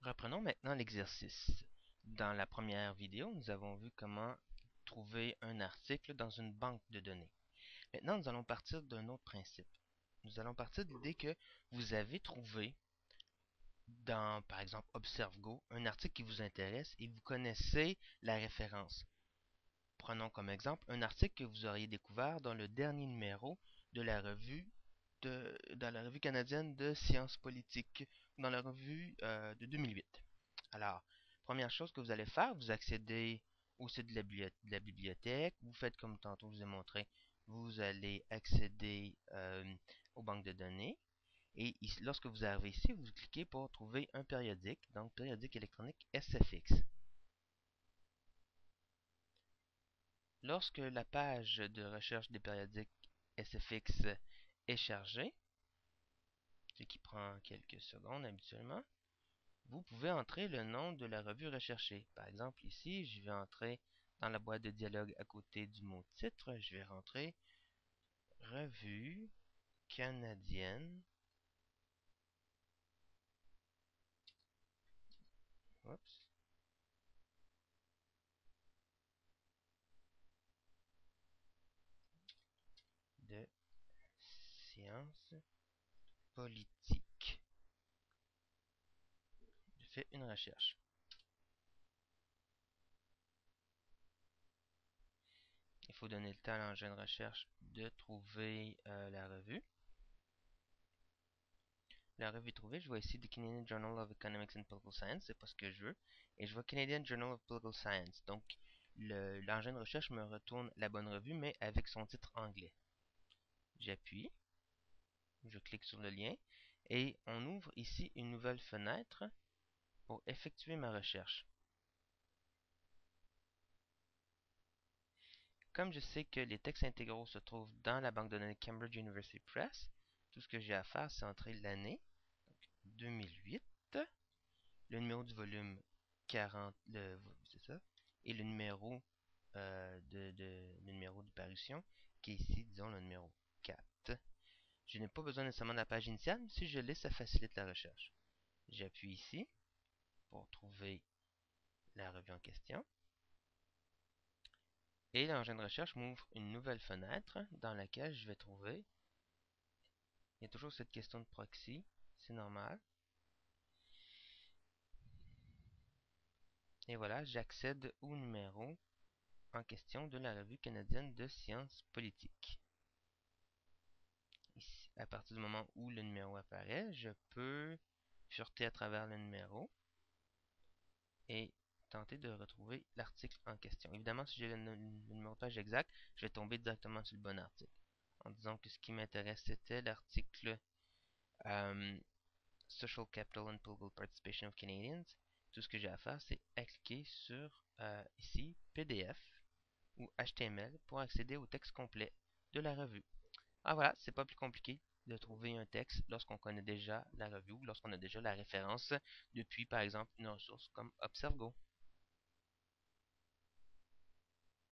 Reprenons maintenant l'exercice. Dans la première vidéo, nous avons vu comment trouver un article dans une banque de données. Maintenant, nous allons partir d'un autre principe. Nous allons partir de l'idée que vous avez trouvé dans, par exemple, ObserveGo, un article qui vous intéresse et vous connaissez la référence. Prenons comme exemple un article que vous auriez découvert dans le dernier numéro de la revue dans la revue canadienne de sciences politiques, dans la revue de 2008. Alors, première chose que vous allez faire, vous accédez au site de la bibliothèque, vous faites comme tantôt je vous ai montré, vous allez accéder aux banques de données, et ici, lorsque vous arrivez ici, vous cliquez pour trouver un périodique, donc périodique électronique SFX. Lorsque la page de recherche des périodiques SFX est chargée, ce qui prend quelques secondes habituellement, vous pouvez entrer le nom de la revue recherchée. Par exemple, ici, je vais entrer dans la boîte de dialogue à côté du mot titre, je vais rentrer Revue canadienne. Oups. De sciences politiques. Je fais une recherche. Il faut donner le temps à l'engin de recherche de trouver la revue. La revue trouvée, je vois ici The Canadian Journal of Economics and Political Science, c'est pas ce que je veux. Et je vois Canadian Journal of Political Science. Donc, l'engin de recherche me retourne la bonne revue, mais avec son titre anglais. J'appuie, je clique sur le lien, et on ouvre ici une nouvelle fenêtre pour effectuer ma recherche. Comme je sais que les textes intégraux se trouvent dans la banque de données Cambridge University Press, tout ce que j'ai à faire, c'est entrer l'année, 2008, le numéro du volume 40, c'est ça, et le numéro le numéro de parution, qui est ici, disons, le numéro 4. Je n'ai pas besoin nécessairement de la page initiale, mais si je l'ai, ça facilite la recherche. J'appuie ici pour trouver la revue en question. Et l'engin de recherche m'ouvre une nouvelle fenêtre dans laquelle je vais trouver... Il y a toujours cette question de proxy, c'est normal. Et voilà, j'accède au numéro en question de la revue canadienne de sciences politiques. Ici, à partir du moment où le numéro apparaît, je peux fureter à travers le numéro et tenter de retrouver l'article en question. Évidemment, si j'ai le numéro de page exact, je vais tomber directement sur le bon article. En disant que ce qui m'intéresse, c'était l'article Social Capital and Political Participation of Canadians. Tout ce que j'ai à faire, c'est à cliquer sur ici PDF ou HTML pour accéder au texte complet de la revue. Ah voilà, c'est pas plus compliqué de trouver un texte lorsqu'on connaît déjà la revue ou lorsqu'on a déjà la référence depuis par exemple une ressource comme ObserveGo.